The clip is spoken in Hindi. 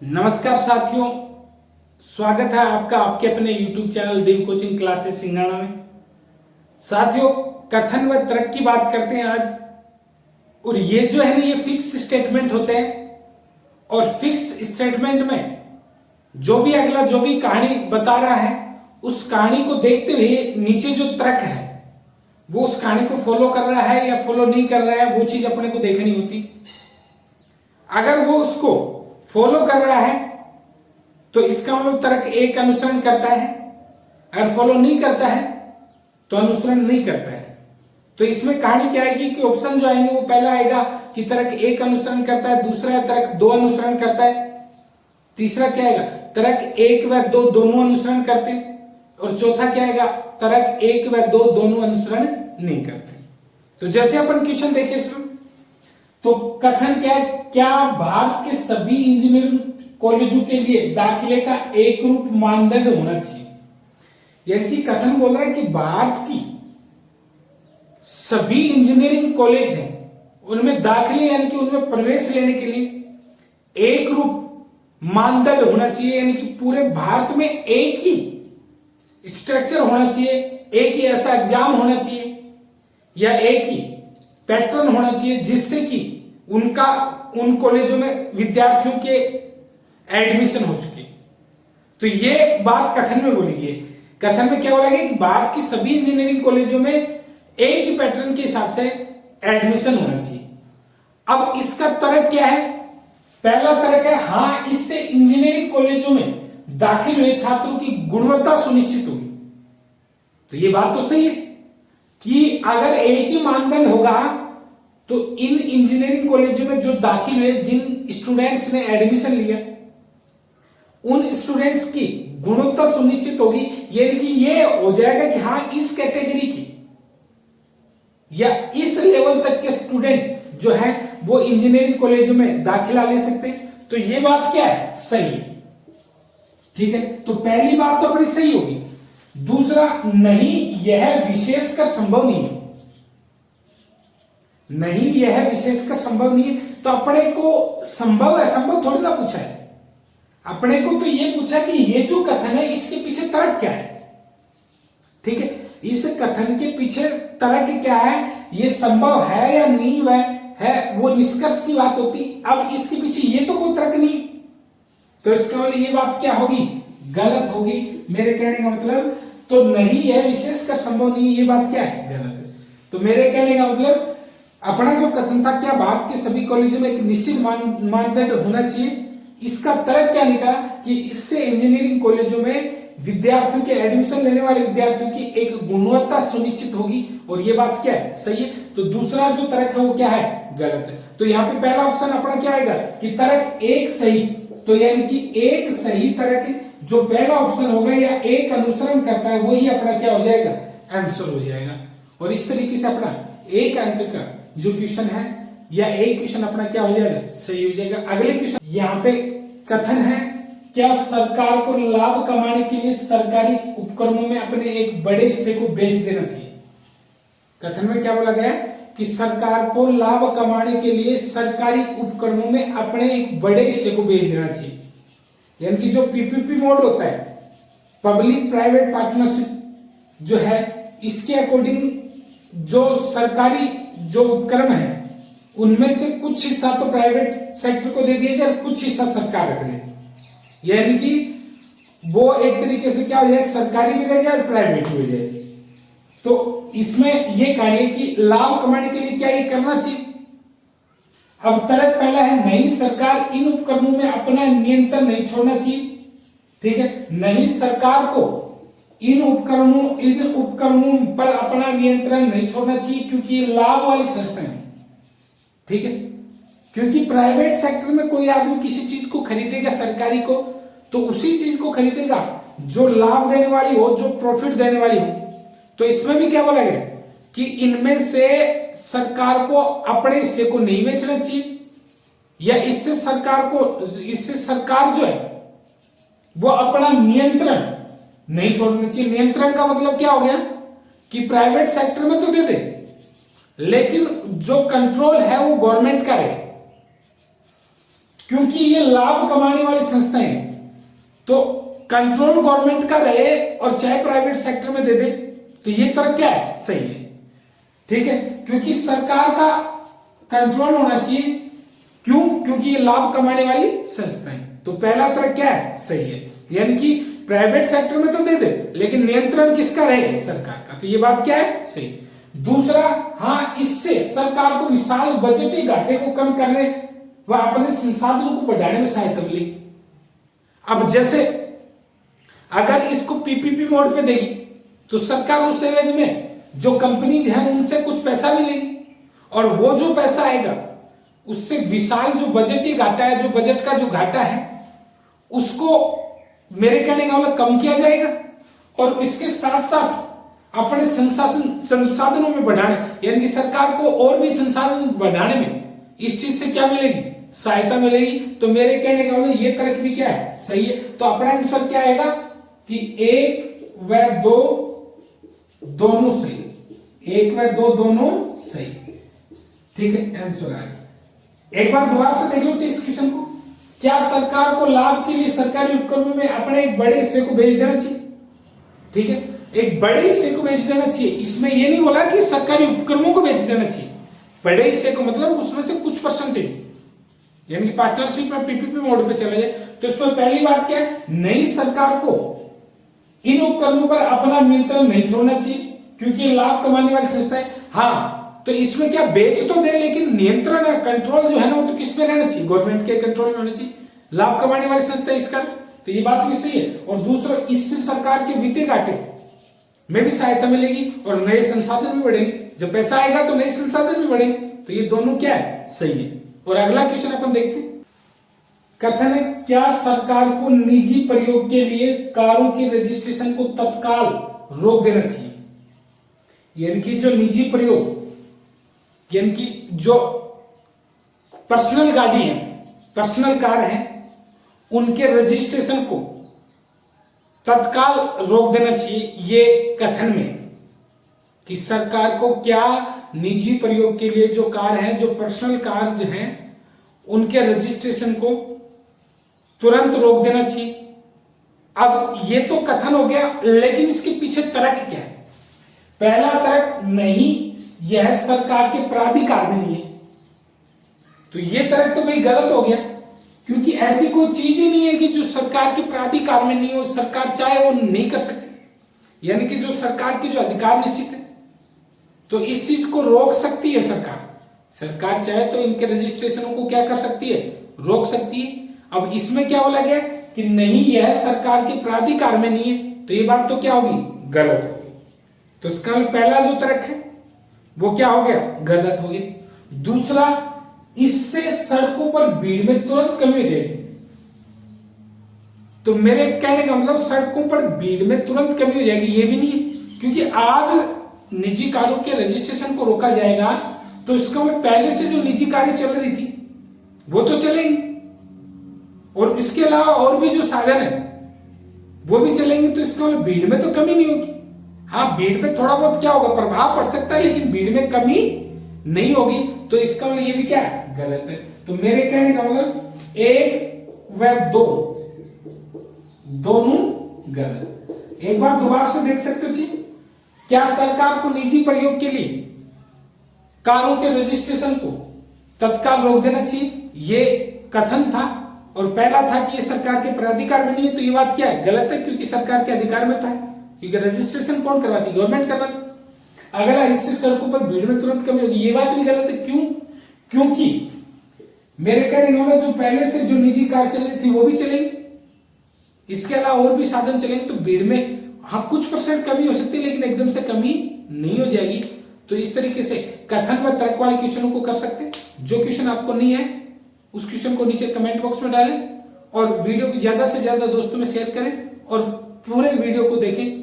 नमस्कार साथियों, स्वागत है आपका आपके अपने YouTube चैनल देव कोचिंग क्लासेस सिंगाड़ा में। साथियों, कथन व तर्क की बात करते हैं आज। और ये जो है ना, ये फिक्स स्टेटमेंट होते हैं। और फिक्स स्टेटमेंट में जो भी अगला जो भी कहानी बता रहा है, उस कहानी को देखते हुए नीचे जो तर्क है वो उस कहानी को फॉलो कर रहा है या फॉलो नहीं कर रहा है, वो चीज अपने को देखनी होती। अगर वो उसको फॉलो कर रहा है तो इसका मतलब तर्क ए का अनुसरण करता है, अगर फॉलो नहीं करता है तो अनुसरण नहीं करता है। तो इसमें कहानी क्या आएगी कि ऑप्शन जो आएंगे वो पहला आएगा कि तर्क ए का अनुसरण करता है, दूसरा है तर्क दो अनुसरण करता है, तीसरा क्या आएगा तर्क एक व दो दोनों अनुसरण करते हैं, और चौथा क्या आएगा तर्क एक व दो दोनों अनुसरण नहीं करते। तो जैसे अपन क्वेश्चन देखें इसमें, तो कथन क्या है, क्या भारत के सभी इंजीनियरिंग कॉलेजों के लिए दाखिले का एक रूप मानदंड होना चाहिए। यानी कि कथन बोल रहा है कि भारत की सभी इंजीनियरिंग कॉलेज हैं, उनमें दाखिले यानी कि उनमें प्रवेश लेने के लिए एक रूप मानदंड होना चाहिए। यानी कि पूरे भारत में एक ही स्ट्रक्चर होना चाहिए, एक ही ऐसा एग्जाम होना चाहिए या एक ही पैटर्न होना चाहिए जिससे कि उन कॉलेजों में विद्यार्थियों के एडमिशन हो चुके। तो ये बात कथन में बोली गई। कथन में क्या बोला गया कि भारत की सभी इंजीनियरिंग कॉलेजों में एक ही पैटर्न के हिसाब से एडमिशन होना चाहिए। अब इसका तर्क क्या है? पहला तर्क है हाँ, इससे इंजीनियरिंग कॉलेजों में दाखिल हुए छात्रों की गुणवत्ता सुनिश्चित होगी। तो ये बात तो सही है कि अगर एक ही मानदंड होगा तो इन इंजीनियरिंग कॉलेजों में जो दाखिल हुए, जिन स्टूडेंट्स ने एडमिशन लिया, उन स्टूडेंट्स की गुणवत्ता सुनिश्चित होगी। यानी कि ये हो जाएगा कि हाँ, इस कैटेगरी की या इस लेवल तक के स्टूडेंट जो है वो इंजीनियरिंग कॉलेजों में दाखिला ले सकते हैं। तो ये बात क्या है? सही है। ठीक है, तो पहली बात तो अपनी सही होगी। दूसरा, नहीं यह विशेषकर संभव नहीं है। नहीं यह विशेषकर संभव नहीं है, तो अपने को संभव है, संभव थोड़ी ना पूछा है। अपने को तो ये पूछा कि ये जो कथन है इसके पीछे तर्क क्या है। ठीक है, इस कथन के पीछे तर्क क्या है, ये संभव है या नहीं वह है, वो निष्कर्ष की बात होती। अब इसके पीछे ये तो कोई तर्क नहीं, तो इसका मतलब ये बात क्या होगी? गलत होगी। मेरे कहने का मतलब तो नहीं यह विशेषकर संभव नहीं है, ये बात क्या है? गलत है। तो मेरे कहने का मतलब अपना जो कथन था, क्या भारत के सभी कॉलेजों में एक निश्चित मानदंड होना चाहिए, इसका तर्क क्या निकला कि इससे इंजीनियरिंग कॉलेजों में विद्यार्थियों के एडमिशन लेने वाले विद्यार्थियों की एक गुणवत्ता सुनिश्चित होगी। और ये बात क्या है? सही है। तो दूसरा जो तर्क है वो क्या है? गलत है। तो यहाँ पे पहला ऑप्शन अपना क्या आएगा कि तर्क एक सही। तो यानी कि एक सही तर्क जो पहला ऑप्शन होगा या एक अनुसरण करता है, वही अपना क्या हो जाएगा? आंसर हो जाएगा। और इस तरीके से अपना एक अंक का जो क्वेश्चन है या एक क्वेश्चन अपना क्या हो जाएगा? सही हो जाएगा। अगले क्वेश्चन यहाँ पे कथन है, क्या सरकार को लाभ कमाने के लिए सरकारी उपक्रमों में अपने एक बड़े हिस्से को बेच देना चाहिए? कथन में क्या बोला गया कि सरकार को लाभ कमाने के लिए सरकारी उपक्रमों में अपने एक बड़े हिस्से को बेच देना चाहिए। यानी कि जो पीपीपी मोड होता है, पब्लिक प्राइवेट पार्टनरशिप जो है, इसके अकॉर्डिंग जो सरकारी जो उपक्रम है उनमें से कुछ हिस्सा तो प्राइवेट सेक्टर को दे दिया जाए, कुछ हिस्सा सरकार रख ले। यानी कि वो एक तरीके से क्या हो जाए, सरकारी भी रह जाए और प्राइवेट भी हो जाए। तो इसमें ये कहानी कि लाभ कमाने के लिए क्या ये करना चाहिए। अब तर्क पहला है नहीं, सरकार इन उपकरणों में अपना नियंत्रण नहीं छोड़ना चाहिए। ठीक है, नहीं सरकार को इन उपकरणों पर अपना नियंत्रण नहीं छोड़ना चाहिए क्योंकि ये लाभ वाली संस्थाएं हैं। ठीक है, क्योंकि प्राइवेट सेक्टर में कोई आदमी किसी चीज को खरीदेगा सरकारी को, तो उसी चीज को खरीदेगा जो लाभ देने वाली हो, जो प्रॉफिट देने वाली हो। तो इसमें भी क्या बोला गया कि इनमें से सरकार को अपने हिस्से को नहीं बेचना चाहिए, या इससे सरकार जो है वो अपना नियंत्रण नहीं छोड़ना चाहिए। नियंत्रण का मतलब क्या हो गया कि प्राइवेट सेक्टर में तो दे दे, लेकिन जो कंट्रोल है वो गवर्नमेंट का रहे। क्योंकि ये लाभ कमाने वाली संस्थाएं हैं, तो कंट्रोल गवर्नमेंट का रहे और चाहे प्राइवेट सेक्टर में दे दे तो ये तर्क क्या है, सही है। ठीक है, क्योंकि सरकार का कंट्रोल होना चाहिए। क्यों? क्योंकि ये लाभ कमाने वाली संस्थाएं। तो पहला तर्क क्या है, सही है। यानी कि प्राइवेट सेक्टर में तो दे दे लेकिन नियंत्रण किसका रहे, सरकार का। तो ये बात क्या है, सही। दूसरा, हाँ, इससे सरकार को विशाल बजटीय घाटे को कम करने व अपने संसाधनों को बढ़ाने में सहायता मिलेगी। अब जैसे अगर इसको पीपीपी मोड पे देगी तो सरकार उस एवज में जो कंपनीज हैं उनसे कुछ पैसा मिलेगी और वो जो पैसा आएगा उससे विशाल जो बजटीय घाटा है, जो बजट का जो घाटा है, उसको मेरे कहने का मतलब कम किया जाएगा और इसके साथ साथ अपने संसाधनों में बढ़ाने, यानी कि सरकार को और भी संसाधन बढ़ाने में इस चीज से क्या मिलेगी, सहायता मिलेगी। तो मेरे कहने का मतलब ये तर्क भी क्या है, सही है। तो अपना आंसर क्या आएगा कि 1 व 2 दोनों सही, 1 व 2 दोनों सही। ठीक है, आंसर आ गया। एक बार दोबारा से देख लो इस क्वेश्चन को। क्या सरकार को लाभ के लिए सरकारी उपक्रमों में अपने एक बड़े हिस्से को भेज देना चाहिए? ठीक है, एक बड़े हिस्से को भेज देना चाहिए। इसमें यह नहीं बोला कि सरकारी उपक्रमों को भेज देना चाहिए। बड़े हिस्से को मतलब उसमें से कुछ परसेंटेज, यानी कि पार्टनरशिप में पीपीपी मोड पे चले जाए। तो इसमें पहली बात क्या है, नई सरकार को इन उपक्रमों पर अपना नियंत्रण नहीं छोड़ना चाहिए क्योंकि लाभ कमाने वाली संस्थाएं। हाँ, तो इसमें क्या बेच तो दे लेकिन नियंत्रण है, कंट्रोल जो है ना वो तो किसमें रहना चाहिए, गवर्नमेंट के कंट्रोल में होना चाहिए। लाभ कमाने वाली संस्था इसका, तो ये बात भी सही है। और दूसरा, इससे सरकार के वित्तीय घाटे में भी सहायता मिलेगी और नए संसाधन भी बढ़ेंगे। जब पैसा आएगा तो नए संसाधन भी बढ़ेंगे। तो ये दोनों क्या है, सही है। और अगला क्वेश्चन अपन देखते हैं। कथन है, क्या सरकार को निजी प्रयोग के लिए कारों के रजिस्ट्रेशन को तत्काल रोक देना चाहिए? यानी कि जो निजी प्रयोग, यानी कि जो पर्सनल गाड़ी है, पर्सनल कार है, उनके रजिस्ट्रेशन को तत्काल रोक देना चाहिए। ये कथन में कि सरकार को क्या निजी प्रयोग के लिए जो कार है, जो पर्सनल कार जो हैं, उनके रजिस्ट्रेशन को तुरंत रोक देना चाहिए। अब ये तो कथन हो गया, लेकिन इसके पीछे तर्क क्या है? पहला तर्क, नहीं, यह सरकार के प्राधिकार में नहीं है। तो ये तर्क तो भाई गलत हो गया, क्योंकि ऐसी कोई चीज ही नहीं है कि जो सरकार के प्राधिकार में नहीं हो, सरकार चाहे वो नहीं कर सकती। यानी कि जो सरकार की जो अधिकार निश्चित है, तो इस चीज को रोक सकती है सरकार। सरकार चाहे तो इनके रजिस्ट्रेशनों को क्या कर सकती है, रोक सकती है। अब इसमें क्या बोला गया कि नहीं, यह सरकार के प्राधिकार में नहीं है, तो ये बात तो क्या होगी, गलत होगी। तो इसका पहला जो तर्क है वो क्या हो गया, गलत हो गया। दूसरा, इससे सड़कों पर भीड़ में तुरंत कमी हो जाएगी। तो मेरे कहने का मतलब सड़कों पर भीड़ में तुरंत कमी हो जाएगी, ये भी नहीं है। क्योंकि आज निजी कारों के रजिस्ट्रेशन को रोका जाएगा तो इसका मतलब पहले से जो निजी कारें चल रही थी वो तो चलेंगी, और इसके अलावा और भी जो साधन है वो भी चलेंगे। तो इसका मतलब भीड़ में तो कमी नहीं होगी। हाँ, भीड़ पे थोड़ा बहुत क्या होगा, प्रभाव पड़ सकता है, लेकिन भीड़ में कमी नहीं होगी। तो इसका मतलब ये भी क्या है, गलत है। तो मेरे कहने का मतलब 1 व 2 दोनों गलत। एक बार दोबारा से देख सकते हो जी। क्या सरकार को निजी प्रयोग के लिए कारों के रजिस्ट्रेशन को तत्काल रोक देना चाहिए, ये कथन था। और पहला था कि ये सरकार के प्राधिकार में नहीं है, तो ये बात क्या है, गलत है, क्योंकि सरकार के अधिकार में था। क्योंकि रजिस्ट्रेशन कौन करवाती, गवर्नमेंट करवाती। अगला, इससे सड़कों पर भीड़ में तुरंत कमी होगी, ये बात भी गलत है। क्यों? क्योंकि मेरे कहने का मतलब जो पहले से जो निजी कार चल रही थी वो भी चलेंगी, इसके अलावा और भी साधन चलेंगे। तो भीड़ में हाँ कुछ % कमी हो सकती है, लेकिन एकदम से कमी नहीं हो जाएगी। तो इस तरीके से कथन में तर्क वाले क्वेश्चनों को कर सकते हैं। जो क्वेश्चन आपको नहीं है उस क्वेश्चन को नीचे कमेंट बॉक्स में डालें और वीडियो को ज्यादा से ज्यादा दोस्तों में शेयर करें और पूरे वीडियो को देखें।